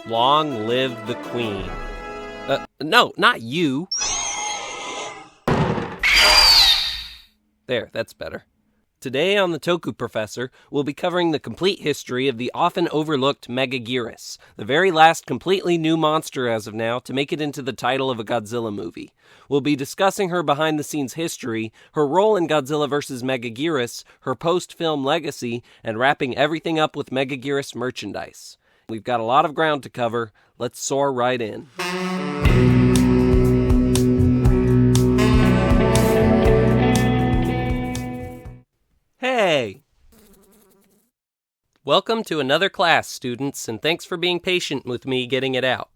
Long live the Queen. No, not you. There, that's better. Today on the Toku Professor, we'll be covering the complete history of the often overlooked Megaguirus, the very last completely new monster as of now to make it into the title of a Godzilla movie. We'll be discussing her behind-the-scenes history, her role in Godzilla vs. Megaguirus, her post-film legacy, and wrapping everything up with Megaguirus merchandise. We've got a lot of ground to cover. Let's soar right in. Hey! Welcome to another class, students, and thanks for being patient with me getting it out.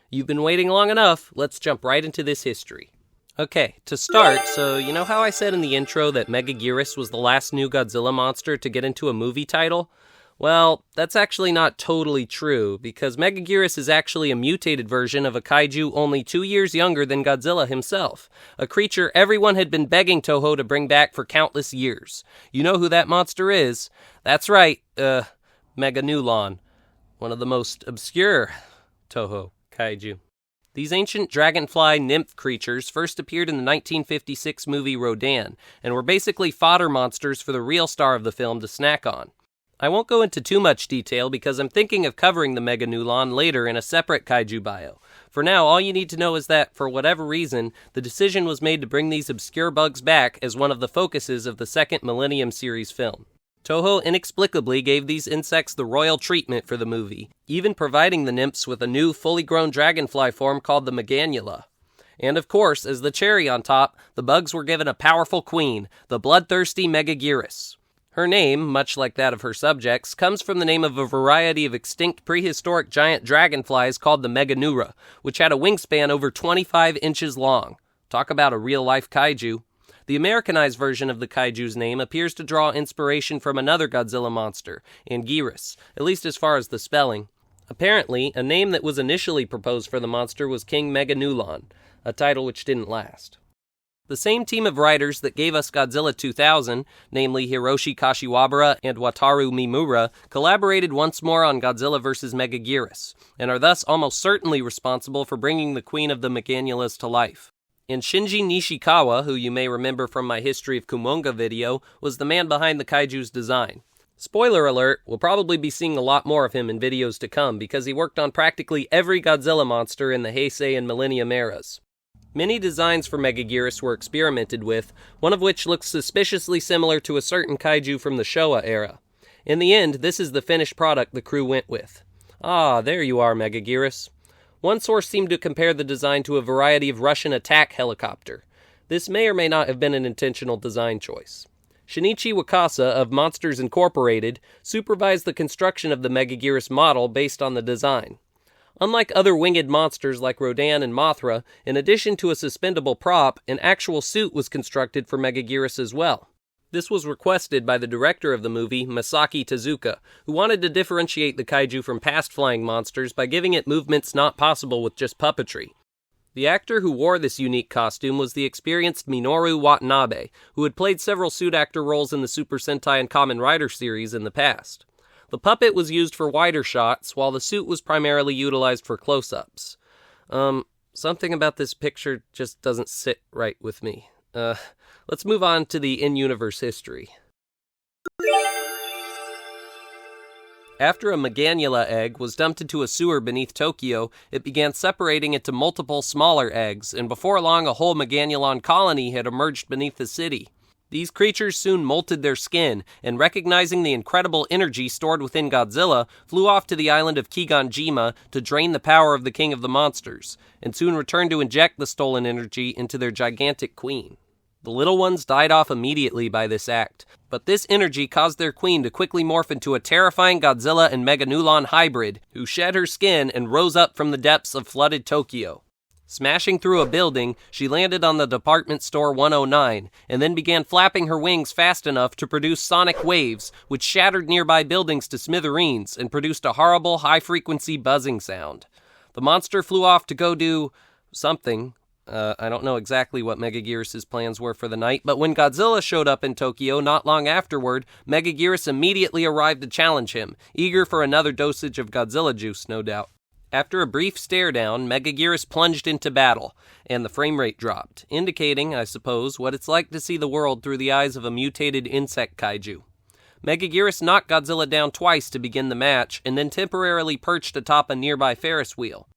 You've been waiting long enough, let's jump right into this history. Okay, to start, so you know how I said in the intro that Megaguirus was the last new Godzilla monster to get into a movie title? Well, that's actually not totally true, because Megaguirus is actually a mutated version of a kaiju only 2 years younger than Godzilla himself, a creature everyone had been begging Toho to bring back for countless years. You know who that monster is? That's right, Meganulon, one of the most obscure Toho kaiju. These ancient dragonfly nymph creatures first appeared in the 1956 movie Rodan, and were basically fodder monsters for the real star of the film to snack on. I won't go into too much detail because I'm thinking of covering the Meganulon later in a separate kaiju bio. For now, all you need to know is that, for whatever reason, the decision was made to bring these obscure bugs back as one of the focuses of the second Millennium series film. Toho inexplicably gave these insects the royal treatment for the movie, even providing the nymphs with a new, fully grown dragonfly form called the Meganula. And of course, as the cherry on top, the bugs were given a powerful queen, the bloodthirsty Megaguirus. Her name, much like that of her subjects, comes from the name of a variety of extinct prehistoric giant dragonflies called the Meganula, which had a wingspan over 25 inches long. Talk about a real-life kaiju. The Americanized version of the kaiju's name appears to draw inspiration from another Godzilla monster, Annihilation, at least as far as the spelling. Apparently, a name that was initially proposed for the monster was King Meganulon, a title which didn't last. The same team of writers that gave us Godzilla 2000, namely Hiroshi Kashiwabara and Wataru Mimura, collaborated once more on Godzilla vs. Megaguirus, and are thus almost certainly responsible for bringing the Queen of the Meganulas to life. And Shinji Nishikawa, who you may remember from my History of Kumonga video, was the man behind the kaiju's design. Spoiler alert, we'll probably be seeing a lot more of him in videos to come because he worked on practically every Godzilla monster in the Heisei and Millennium eras. Many designs for Megaguirus were experimented with, one of which looks suspiciously similar to a certain kaiju from the Showa era. In the end, this is the finished product the crew went with. Ah, there you are, Megaguirus. One source seemed to compare the design to a variety of Russian attack helicopter. This may or may not have been an intentional design choice. Shinichi Wakasa of Monsters Incorporated supervised the construction of the Megaguirus model based on the design. Unlike other winged monsters like Rodan and Mothra, in addition to a suspendable prop, an actual suit was constructed for Megaguirus as well. This was requested by the director of the movie, Masaki Tezuka, who wanted to differentiate the kaiju from past flying monsters by giving it movements not possible with just puppetry. The actor who wore this unique costume was the experienced Minoru Watanabe, who had played several suit actor roles in the Super Sentai and Kamen Rider series in the past. The puppet was used for wider shots, while the suit was primarily utilized for close-ups. Something about this picture just doesn't sit right with me. Let's move on to the in-universe history. After a Meganula egg was dumped into a sewer beneath Tokyo, it began separating into multiple smaller eggs, and before long a whole Meganulon colony had emerged beneath the city. These creatures soon molted their skin, and recognizing the incredible energy stored within Godzilla, flew off to the island of Kiganjima to drain the power of the king of the monsters, and soon returned to inject the stolen energy into their gigantic queen. The little ones died off immediately by this act, but this energy caused their queen to quickly morph into a terrifying Godzilla and Meganulon hybrid, who shed her skin and rose up from the depths of flooded Tokyo. Smashing through a building, she landed on the department store 109, and then began flapping her wings fast enough to produce sonic waves, which shattered nearby buildings to smithereens and produced a horrible high-frequency buzzing sound. The monster flew off to go do something. I don't know exactly what Megaguirus' plans were for the night, but when Godzilla showed up in Tokyo not long afterward, Megaguirus immediately arrived to challenge him, eager for another dosage of Godzilla juice, no doubt. After a brief stare-down, Megaguirus plunged into battle, and the frame rate dropped, indicating, I suppose, what it's like to see the world through the eyes of a mutated insect kaiju. Megaguirus knocked Godzilla down twice to begin the match, and then temporarily perched atop a nearby Ferris wheel.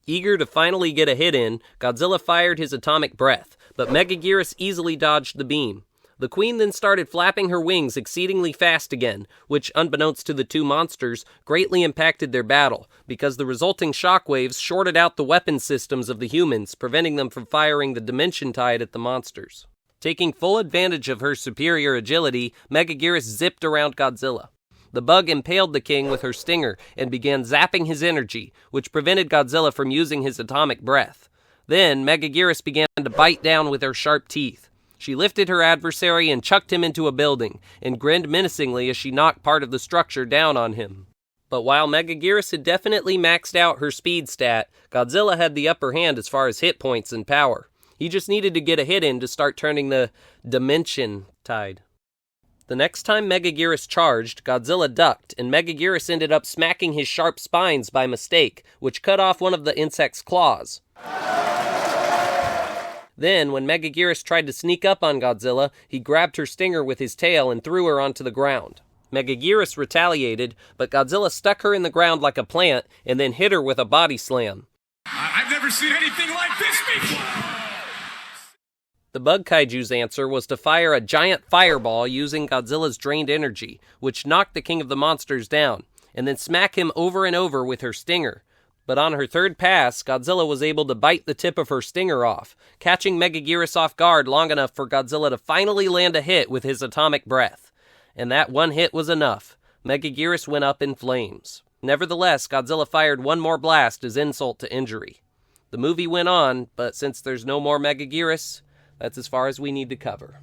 Eager to finally get a hit in, Godzilla fired his atomic breath, but Megaguirus easily dodged the beam. The queen then started flapping her wings exceedingly fast again, which, unbeknownst to the two monsters, greatly impacted their battle, because the resulting shockwaves shorted out the weapon systems of the humans, preventing them from firing the Dimension Tide at the monsters. Taking full advantage of her superior agility, Megaguirus zipped around Godzilla. The bug impaled the king with her stinger and began zapping his energy, which prevented Godzilla from using his atomic breath. Then, Megaguirus began to bite down with her sharp teeth. She lifted her adversary and chucked him into a building, and grinned menacingly as she knocked part of the structure down on him. But while Megaguirus had definitely maxed out her speed stat, Godzilla had the upper hand as far as hit points and power. He just needed to get a hit in to start turning the Dimension Tide. The next time Megaguirus charged, Godzilla ducked, and Megaguirus ended up smacking his sharp spines by mistake, which cut off one of the insect's claws. Then, when Megaguirus tried to sneak up on Godzilla, he grabbed her stinger with his tail and threw her onto the ground. Megaguirus retaliated, but Godzilla stuck her in the ground like a plant and then hit her with a body slam. I've never seen anything like this before! The bug kaiju's answer was to fire a giant fireball using Godzilla's drained energy, which knocked the king of the monsters down, and then smack him over and over with her stinger. But on her third pass, Godzilla was able to bite the tip of her stinger off, catching Megaguirus off guard long enough for Godzilla to finally land a hit with his atomic breath. And that one hit was enough. Megaguirus went up in flames. Nevertheless, Godzilla fired one more blast as insult to injury. The movie went on, but since there's no more Megaguirus, that's as far as we need to cover.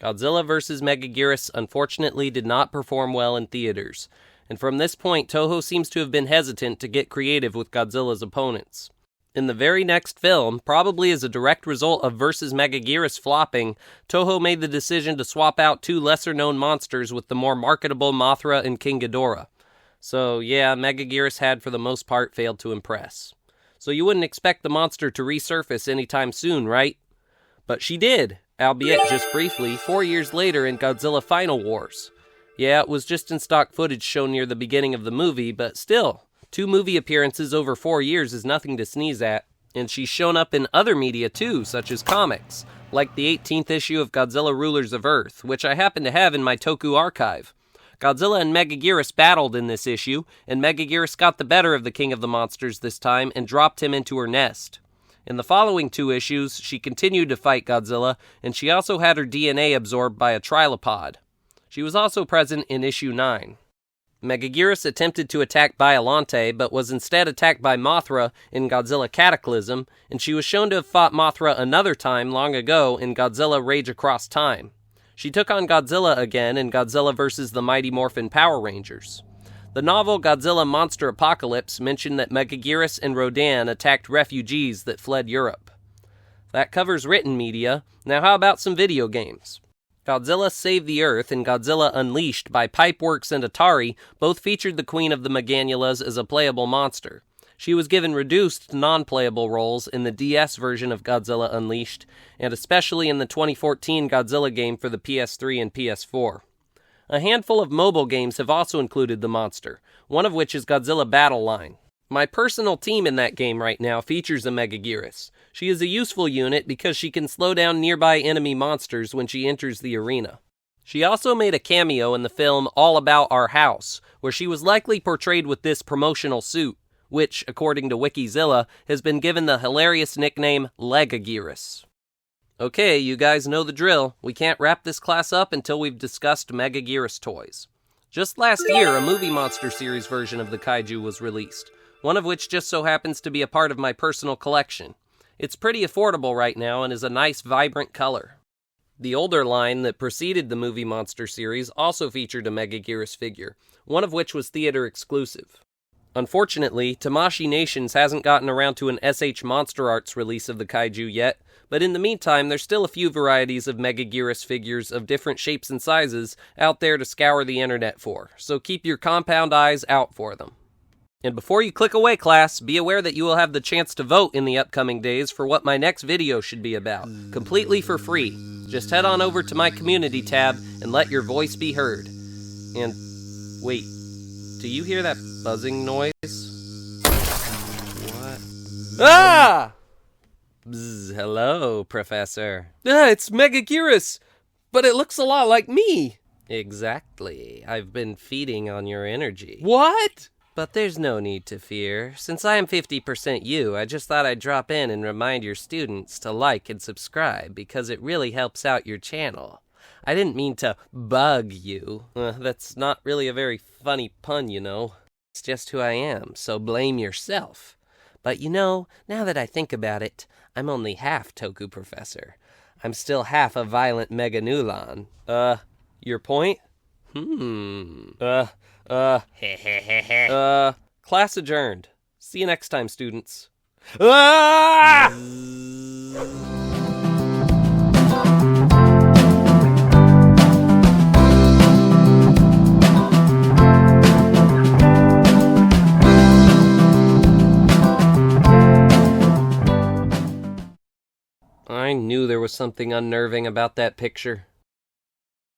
Godzilla vs. Megaguirus unfortunately did not perform well in theaters, and from this point Toho seems to have been hesitant to get creative with Godzilla's opponents. In the very next film, probably as a direct result of vs. Megaguirus flopping, Toho made the decision to swap out two lesser-known monsters with the more marketable MOTHRA and King Ghidorah. So yeah, Megaguirus had for the most part failed to impress. So you wouldn't expect the monster to resurface anytime soon, right? But she did, albeit just briefly, 4 years later in Godzilla Final Wars. Yeah, it was just in stock footage shown near the beginning of the movie, but still, 2 movie appearances over 4 years is nothing to sneeze at. And she's shown up in other media too, such as comics, like the 18th issue of Godzilla Rulers of Earth, which I happen to have in my Toku archive. Godzilla and Megaguirus battled in this issue, and Megaguirus got the better of the King of the Monsters this time and dropped him into her nest. In the following 2 issues, she continued to fight Godzilla, and she also had her DNA absorbed by a trilopod. She was also present in issue 9. Megaguirus attempted to attack Biollante, but was instead attacked by Mothra in Godzilla Cataclysm, and she was shown to have fought Mothra another time long ago in Godzilla Rage Across Time. She took on Godzilla again in Godzilla vs. the Mighty Morphin Power Rangers. The novel Godzilla Monster Apocalypse mentioned that Megaguirus and Rodan attacked refugees that fled Europe. That covers written media. Now how about some video games? Godzilla Save the Earth and Godzilla Unleashed by Pipeworks and Atari both featured the Queen of the Meganulas as a playable monster. She was given reduced non-playable roles in the DS version of Godzilla Unleashed, and especially in the 2014 Godzilla game for the PS3 and PS4. A handful of mobile games have also included the monster, one of which is Godzilla Battle Line. My personal team in that game right now features a Megaguirus. She is a useful unit because she can slow down nearby enemy monsters when she enters the arena. She also made a cameo in the film All About Our House, where she was likely portrayed with this promotional suit, which, according to Wikizilla, has been given the hilarious nickname Legaguirus. Okay, you guys know the drill. We can't wrap this class up until we've discussed Megaguirus toys. Just last year, a movie monster series version of the kaiju was released, one of which just so happens to be a part of my personal collection. It's pretty affordable right now and is a nice, vibrant color. The older line that preceded the movie monster series also featured a Megaguirus figure, one of which was theater exclusive. Unfortunately, Tamashii Nations hasn't gotten around to an SH Monster Arts release of the kaiju yet, but in the meantime, there's still a few varieties of Megaguirus figures of different shapes and sizes out there to scour the internet for, so keep your compound eyes out for them. And before you click away, class, be aware that you will have the chance to vote in the upcoming days for what my next video should be about, completely for free. Just head on over to my community tab and let your voice be heard. And, wait, do you hear that buzzing noise? What? Ah! Bzz, hello, Professor. It's Megaguirus, but it looks a lot like me. Exactly. I've been feeding on your energy. What? But there's no need to fear. Since I am 50% you, I just thought I'd drop in and remind your students to like and subscribe because it really helps out your channel. I didn't mean to bug you. That's not really a very funny pun, you know. It's just who I am, so blame yourself. But you know, now that I think about it, I'm only half Toku Professor. I'm still half a violent Meganulon. Your point? Class adjourned. See you next time, students. Ah! I knew there was something unnerving about that picture.